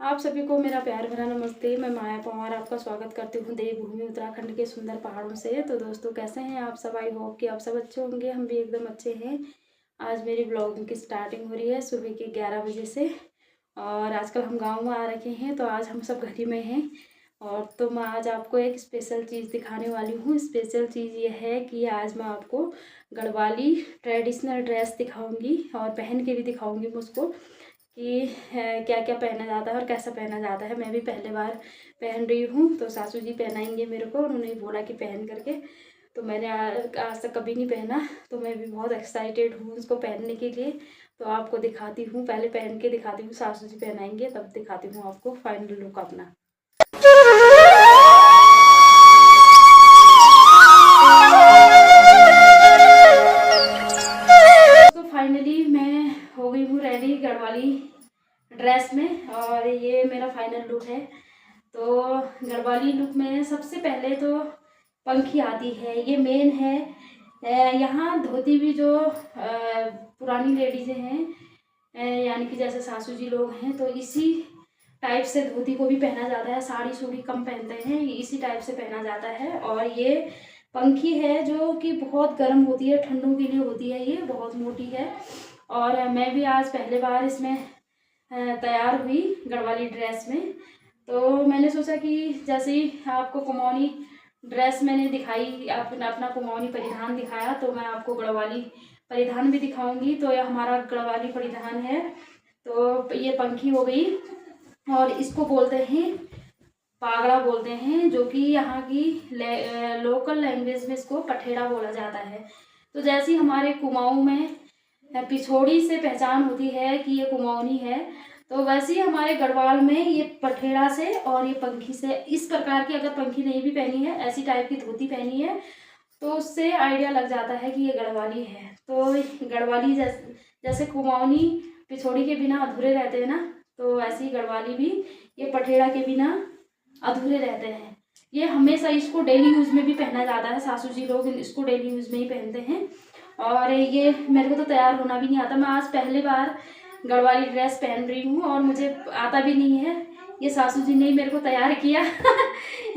आप सभी को मेरा प्यार भरा नमस्ते। मैं माया पवार आपका स्वागत करती हूँ देवभूमि उत्तराखंड के सुंदर पहाड़ों से। तो दोस्तों, कैसे हैं आप सब? आई होप कि आप सब अच्छे होंगे। हम भी एकदम अच्छे हैं। आज मेरी ब्लॉगिंग की स्टार्टिंग हो रही है सुबह के 11 बजे से। और आजकल हम गाँव में आ रखे हैं, तो आज हम सब घर ही में हैं। और तो मैं आज आपको एक स्पेशल चीज़ दिखाने वाली हूँ। स्पेशल चीज़ ये है कि आज मैं आपको गढ़वाली ट्रेडिशनल ड्रेस दिखाऊंगी और पहन के भी दिखाऊंगी मैं उसको कि क्या क्या पहना जाता है और कैसा पहना जाता है। मैं भी पहले बार पहन रही हूँ, तो सासू जी पहनाएंगे मेरे को। उन्होंने बोला कि पहन करके, तो मैंने आज तक कभी नहीं पहना, तो मैं भी बहुत एक्साइटेड हूँ उसको पहनने के लिए। तो आपको दिखाती हूँ, पहले पहन के दिखाती हूँ, सासू जी पहनाएंगे तब दिखाती हूँ आपको फाइनल लुक अपना। तो फाइनली मैं हो गई हूँ रेडी गढ़वाली ड्रेस में, और ये मेरा फाइनल लुक है। तो गढ़वाली लुक में सबसे पहले तो पंखी आती है, ये मेन है। यहाँ धोती भी जो पुरानी लेडीज़ें हैं, यानी कि जैसे सासू जी लोग हैं, तो इसी टाइप से धोती को भी पहना जाता है। साड़ी सूड़ी कम पहनते हैं, इसी टाइप से पहना जाता है। और ये पंखी है जो कि बहुत गर्म होती है, ठंडों के लिए होती है, ये बहुत मोटी है। और मैं भी आज पहले बार इसमें तैयार हुई गढ़वाली ड्रेस में। तो मैंने सोचा कि जैसे ही आपको कुमाऊनी ड्रेस मैंने दिखाई, अपना कुमाऊनी परिधान दिखाया, तो मैं आपको गढ़वाली परिधान भी दिखाऊंगी। तो यह हमारा गढ़वाली परिधान है। तो ये पंखी हो गई, और इसको बोलते हैं पागड़ा बोलते हैं, जो कि यहाँ की लोकल लैंग्वेज में इसको पठेड़ा बोला जाता है। तो जैसी हमारे कुमाऊं में पिछोड़ी से पहचान होती है कि ये कुमाऊनी है, तो वैसे ही हमारे गढ़वाल में ये पठेड़ा से और ये पंखी से, इस प्रकार की, अगर पंखी नहीं भी पहनी है, ऐसी टाइप की धोती पहनी है, तो उससे आइडिया लग जाता है कि ये गढ़वाली है। तो गढ़वाली जैसे कुमाऊनी पिछोड़ी के बिना अधूरे रहते हैं ना, तो वैसे ही गढ़वाली भी ये पठेड़ा के बिना अधूरे रहते हैं। ये हमेशा इसको डेली यूज़ में भी पहना जाता है, सासू जी लोग इसको डेली यूज़ में ही पहनते हैं। और ये मेरे को तो तैयार होना भी नहीं आता। मैं आज पहली बार गढ़वाली ड्रेस पहन रही हूँ और मुझे आता भी नहीं है। ये सासू जी ने ही मेरे को तैयार किया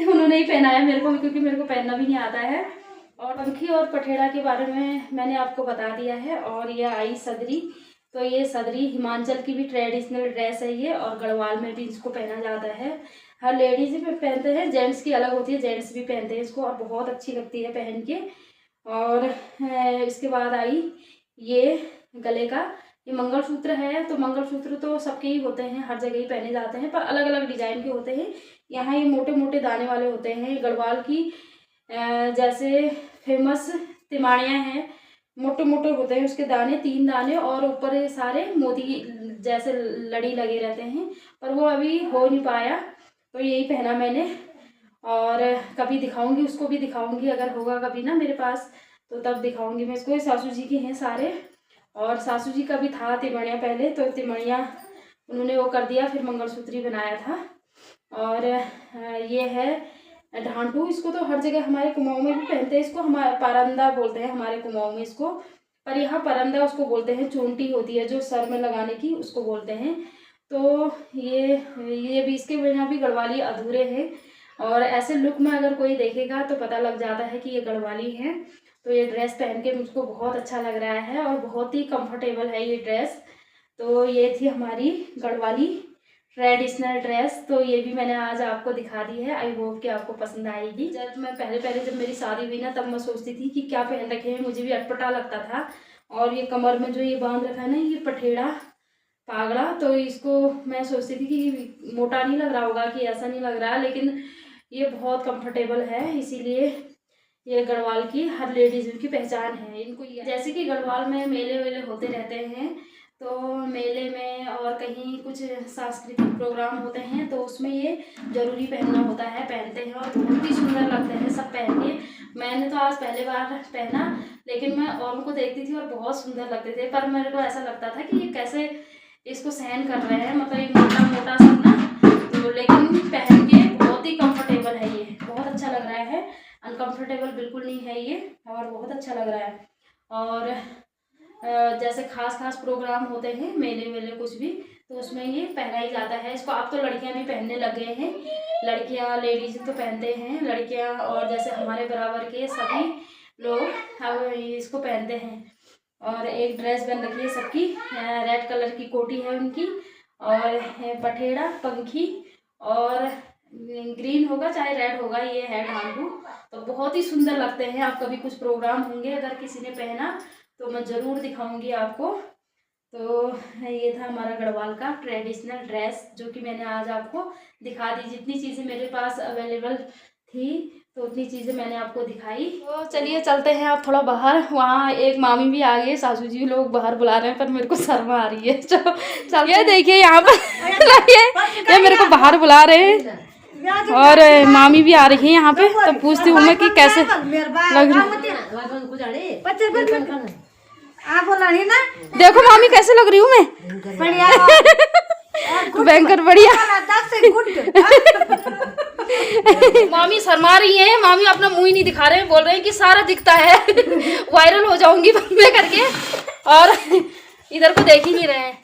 उन्होंने ही पहनाया मेरे को, क्योंकि मेरे को पहनना भी नहीं आता है। और पंखी और पठेड़ा के बारे में मैंने आपको बता दिया है। और ये आई सदरी। तो ये सदरी हिमाचल की भी ट्रेडिशनल ड्रेस है ये, और गढ़वाल में भी इसको पहना जाता है। हर लेडीज भी पहनते हैं, जेंट्स की अलग होती है, जेंट्स भी पहनते हैं इसको, और बहुत अच्छी लगती है पहन के। और इसके बाद आई ये गले का, ये मंगलसूत्र है। तो मंगलसूत्र तो सबके ही होते हैं, हर जगह ही पहने जाते हैं, पर अलग अलग डिजाइन के होते हैं। यहाँ ये मोटे मोटे दाने वाले होते हैं। गढ़वाल की जैसे फेमस तिमाड़ियाँ हैं, मोटे मोटे होते हैं उसके दाने, 3 दाने, और ऊपर ये सारे मोती जैसे लड़ी लगे रहते हैं, पर वो अभी हो नहीं पाया। तो यही पहना मैंने, और कभी दिखाऊंगी, उसको भी दिखाऊंगी, अगर होगा कभी ना मेरे पास तो तब दिखाऊंगी मैं इसको। ये सासू जी के हैं सारे, और सासू जी का भी था तिमड़िया पहले, तो तिमड़िया उन्होंने वो कर दिया, फिर मंगलसूत्री बनाया था। और ये है ढांटू। इसको तो हर जगह हमारे कुमाऊं में भी पहनते हैं, इसको हमारे परंदा बोलते हैं हमारे कुमाऊं में इसको, पर यहाँ परंदा उसको बोलते हैं। चोंटी होती है जो सर में लगाने की, उसको बोलते हैं। तो ये भी, इसके बिना भी गढ़वाली अधूरे हैं। और ऐसे लुक में अगर कोई देखेगा तो पता लग जाता है कि ये गढ़वाली है। तो ये ड्रेस पहन के मुझको बहुत अच्छा लग रहा है, और बहुत ही कंफर्टेबल है ये ड्रेस। तो ये थी हमारी गढ़वाली ट्रेडिशनल ड्रेस। तो ये भी मैंने आज आपको दिखा दी है। आई होप कि आपको पसंद आएगी। जब मेरी शादी हुई ना, तब मैं सोचती थी कि क्या पहन रखे हैं, मुझे भी अटपटा लगता था। और ये कमर में जो ये बांध रखा है ना, ये पठेड़ा पागड़ा, तो इसको मैं सोचती थी कि मोटा नहीं लग रहा होगा, कि ऐसा नहीं लग रहा, लेकिन ये बहुत कंफर्टेबल है। इसीलिए ये गढ़वाल की हर लेडीज की पहचान है इनको। जैसे कि गढ़वाल में मेले वेले होते रहते हैं, तो मेले में और कहीं कुछ सांस्कृतिक प्रोग्राम होते हैं, तो उसमें ये जरूरी पहनना होता है, पहनते हैं, और बहुत ही सुंदर लगते हैं सब पहन के। मैंने तो आज पहले बार पहना, लेकिन मैं औरों को देखती थी और बहुत सुंदर लगते थे, पर मेरे को ऐसा लगता था कि ये कैसे इसको सहन कर रहे हैं, मतलब ये मोटा मोटा सब ना। तो लेकिन पहन के बहुत ही कंफर्टेबल है, ये बहुत अच्छा लग रहा है, अनकंफर्टेबल बिल्कुल नहीं है ये, और बहुत अच्छा लग रहा है। और जैसे खास खास प्रोग्राम होते हैं, मेले वेले कुछ भी, तो उसमें ये पहना ही जाता है। इसको अब तो लड़कियां भी पहनने लग गए हैं, लड़कियां लेडीज तो पहनते हैं, लड़कियां और जैसे हमारे बराबर के सभी लोग अब इसको पहनते हैं। और एक ड्रेस बन रखी है सबकी, रेड कलर की कोटी है उनकी, और पठेड़ा, पंखी और ग्रीन होगा चाहे रेड होगा, ये है ढांढू। तो बहुत ही सुंदर लगते हैं। आप कभी कुछ प्रोग्राम होंगे अगर किसी ने पहना तो मैं ज़रूर दिखाऊंगी आपको। तो ये था हमारा गढ़वाल का ट्रेडिशनल ड्रेस जो कि मैंने आज आपको दिखा दी। जितनी चीज़ें मेरे पास अवेलेबल थी तो उतनी चीज़ें मैंने आपको दिखाई। तो चलिए चलते हैं आप थोड़ा बाहर। वहाँ एक मामी भी आ गई, सासू जी लोग बाहर बुला रहे हैं पर मेरे को शर्म आ रही है। चल ये देखिए यहाँ पर ये मेरे को बाहर बुला रहे हैं और मामी भी आ रही है यहाँ पे। तो पूछती हूँ मैं कि कैसे लग रही। देखो मामी कैसे लग रही हूँ मैं, भयंकर बढ़िया। मामी शर्मा रही है, मामी अपना मुंह ही नहीं दिखा रहे हैं, बोल रहे हैं कि सारा दिखता है, वायरल हो जाऊंगी मैं करके, और इधर को देख ही नहीं रहे हैं।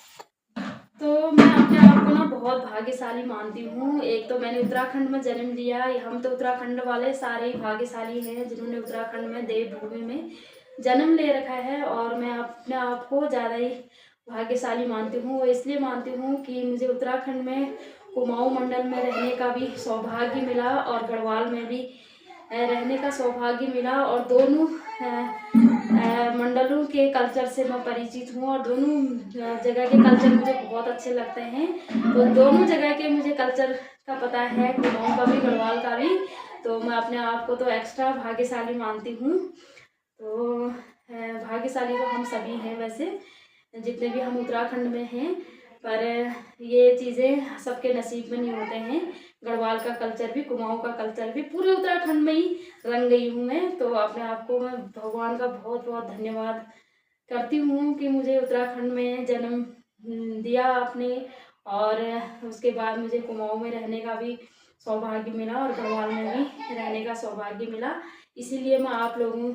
तो मैं अपने आप को ना बहुत भाग्यशाली मानती हूँ। एक तो मैंने उत्तराखंड में जन्म लिया, हम तो उत्तराखंड वाले सारे ही भाग्यशाली हैं जिन्होंने उत्तराखंड में देवभूमि में जन्म ले रखा है। और मैं अपने आप को ज़्यादा ही भाग्यशाली मानती हूँ। वो इसलिए मानती हूँ कि मुझे उत्तराखंड में कुमाऊं मंडल में रहने का भी सौभाग्य मिला और गढ़वाल में भी रहने का सौभाग्य मिला, और दोनों मंडलों के कल्चर से मैं परिचित हूँ और दोनों जगह के कल्चर मुझे बहुत अच्छे लगते हैं। तो दोनों जगह के मुझे कल्चर का पता है, कुमाऊं का भी गढ़वाल का भी। तो मैं अपने आप को तो एक्स्ट्रा भाग्यशाली मानती हूँ। तो भाग्यशाली तो हम सभी हैं वैसे, जितने भी हम उत्तराखंड में हैं, पर ये चीज़ें सबके नसीब में नहीं होते हैं। गढ़वाल का कल्चर भी, कुमाऊं का कल्चर भी, पूरे उत्तराखंड में ही रंग गई हूँ मैं। तो अपने आप को मैं भगवान का बहुत बहुत धन्यवाद करती हूँ कि मुझे उत्तराखंड में जन्म दिया आपने, और उसके बाद मुझे कुमाऊं में रहने का भी सौभाग्य मिला और गढ़वाल में भी रहने का सौभाग्य मिला। इसीलिए मैं आप लोगों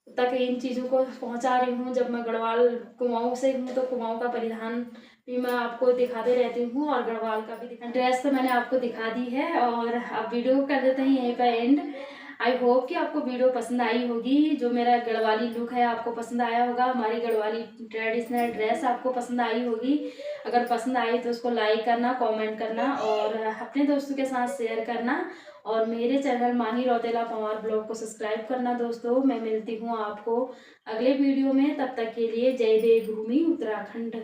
तक इन चीज़ों को पहुंचा रही हूँ। जब मैं गढ़वाल कुमाऊं से हूँ तो कुमाऊं का परिधान भी मैं आपको दिखाते रहती हूँ और गढ़वाल का भी ड्रेस तो मैंने आपको दिखा दी है। और अब वीडियो को कर देते हैं यहीं पर एंड। आई होप कि आपको वीडियो पसंद आई होगी, जो मेरा गढ़वाली लुक है आपको पसंद आया होगा, हमारी गढ़वाली ट्रेडिशनल ड्रेस आपको पसंद आई होगी। अगर पसंद आई तो उसको लाइक करना, कमेंट करना और अपने दोस्तों के साथ शेयर करना, और मेरे चैनल माही रौतेला पंवार ब्लॉग को सब्सक्राइब करना दोस्तों। मैं मिलती हूँ आपको अगले वीडियो में, तब तक के लिए जय देवभूमि उत्तराखंड।